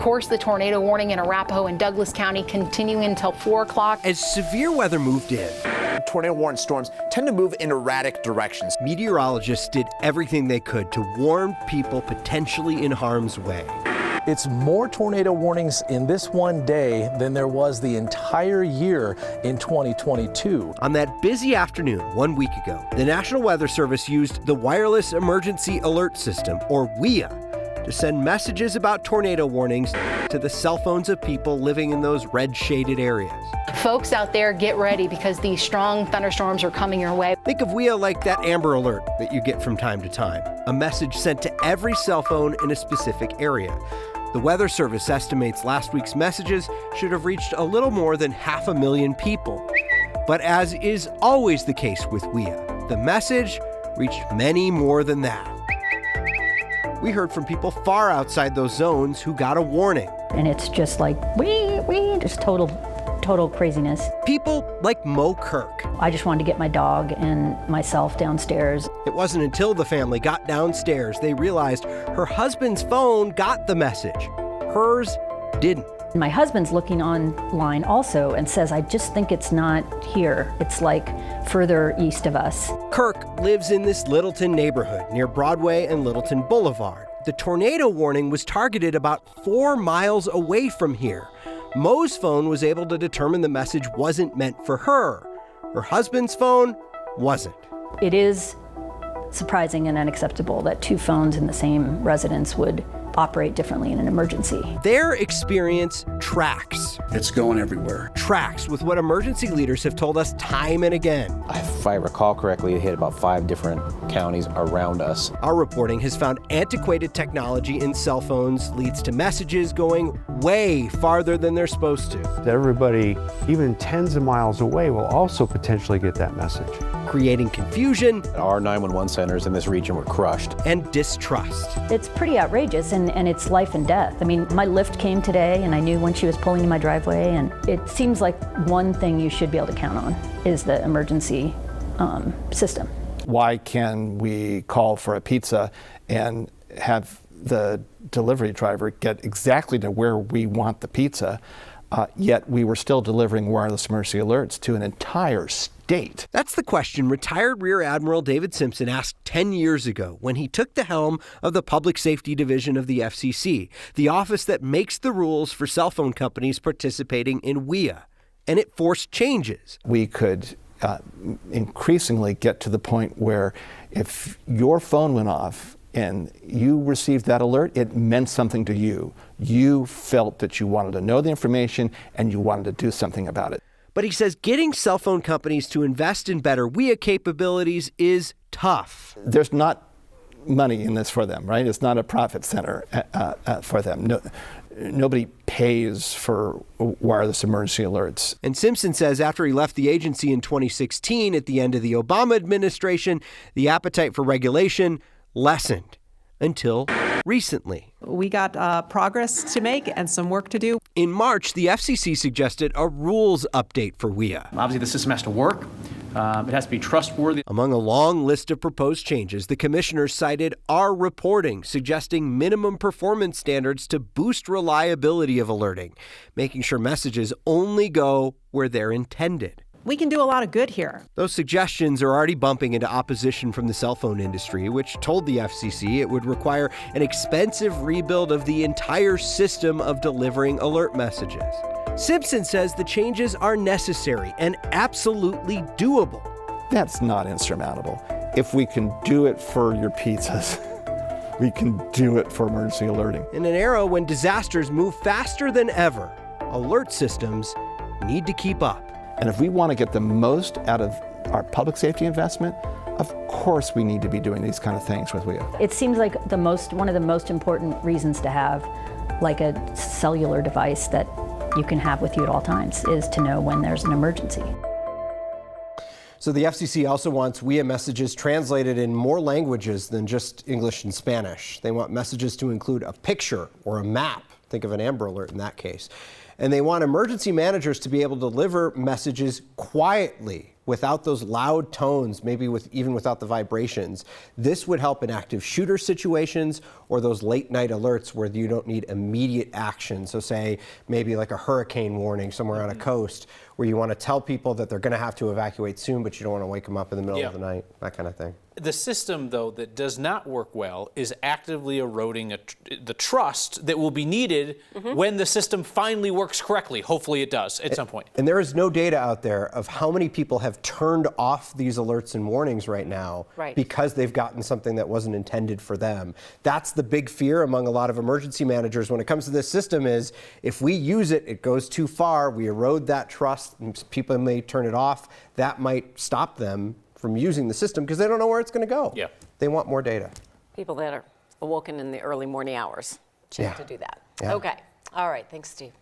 course, the tornado warning in Arapahoe and Douglas County continuing until 4 o'clock. As severe weather moved in, tornado warning storms tend to move in erratic directions. meteorologists did everything they could to warn people potentially in harm's way. It's more tornado warnings in this one day than there was the entire year in 2022. On that busy afternoon 1 week ago, the National Weather Service used the Wireless Emergency Alert System, or WEA, to send messages about tornado warnings to the cell phones of people living in those red-shaded areas. Folks out there, get ready because these strong thunderstorms are coming your way. Think of WEA like that Amber Alert that you get from time to time, a message sent to every cell phone in a specific area. The Weather Service estimates last week's messages should have reached a little more than 500,000 people. But as is always the case with WEA, the message reached many more than that. We heard from people far outside those zones who got a warning. And it's just like, just total craziness. People like Mo Kirk. I just wanted to get my dog and myself downstairs. It wasn't until the family got downstairs they realized her husband's phone got the message. Hers didn't. My husband's looking online also and says, I just think it's not here. It's like further east of us. Kirk lives in this Littleton neighborhood near Broadway and Littleton Boulevard. The tornado warning was targeted about 4 miles away from here. Mo's phone was able to determine the message wasn't meant for her. Her husband's phone wasn't. It is surprising and unacceptable that 2 phones in the same residence would operate differently in an emergency. Their experience tracks. It's going everywhere. Tracks with what emergency leaders have told us time and again. If I recall correctly, it hit about 5 different counties around us. Our reporting has found antiquated technology in cell phones leads to messages going way farther than they're supposed to. Everybody, even tens of miles away, will also potentially get that message, creating confusion. Our 911 centers in this region were crushed. And distrust. It's pretty outrageous, and it's life and death. I mean, my Lyft came today, and I knew when she was pulling in my driveway, and it seems like one thing you should be able to count on is the emergency system. Why can we call for a pizza and have the delivery driver get exactly to where we want the pizza, yet we were still delivering wireless emergency alerts to an entire state? That's the question retired Rear Admiral David Simpson asked 10 years ago when he took the helm of the Public Safety Division of the FCC, the office that makes the rules for cell phone companies participating in WEA. And it forced changes. We could increasingly get to the point where if your phone went off and you received that alert, it meant something to you. You felt that you wanted to know the information and you wanted to do something about it. But he says getting cell phone companies to invest in better WEA capabilities is tough. There's not money in this for them, right? It's not a profit center for them. Nobody pays for wireless emergency alerts. And Simpson says after he left the agency in 2016 at the end of the Obama administration, the appetite for regulation lessened until recently. We got progress to make and some work to do. In March, the FCC suggested a rules update for WEA. Obviously, the system has to work. It has to be trustworthy. Among a long list of proposed changes, the commissioners cited our reporting, suggesting minimum performance standards to boost reliability of alerting, making sure messages only go where they're intended. We can do a lot of good here. Those suggestions are already bumping into opposition from the cell phone industry, which told the FCC it would require an expensive rebuild of the entire system of delivering alert messages. Simpson says the changes are necessary and absolutely doable. That's not insurmountable. If we can do it for your pizzas, we can do it for emergency alerting. In an era when disasters move faster than ever, alert systems need to keep up. And if we want to get the most out of our public safety investment, of course we need to be doing these kind of things with WEA. It seems like one of the most important reasons to have like a cellular device that you can have with you at all times is to know when there's an emergency. So the FCC also wants WEA messages translated in more languages than just English and Spanish. They want messages to include a picture or a map. Think of an Amber Alert in that case. And they want emergency managers to be able to deliver messages quietly, without those loud tones, maybe even without the vibrations. This would help in active shooter situations or those late night alerts where you don't need immediate action. So say maybe like a hurricane warning somewhere on a coast where you want to tell people that they're going to have to evacuate soon, but you don't want to wake them up in the middle of the night, that kind of thing. The system, though, that does not work well is actively eroding the trust that will be needed when the system finally works correctly. Hopefully it does at some point. And there is no data out there of how many people have turned off these alerts and warnings right now because they've gotten something that wasn't intended for them. That's the big fear among a lot of emergency managers when it comes to this system is if we use it, it goes too far, we erode that trust, and people may turn it off. That might stop them from using the system because they don't know where it's going to go. Yeah. They want more data. People that are awoken in the early morning hours choose to do that. Yeah. Okay. All right. Thanks, Steve.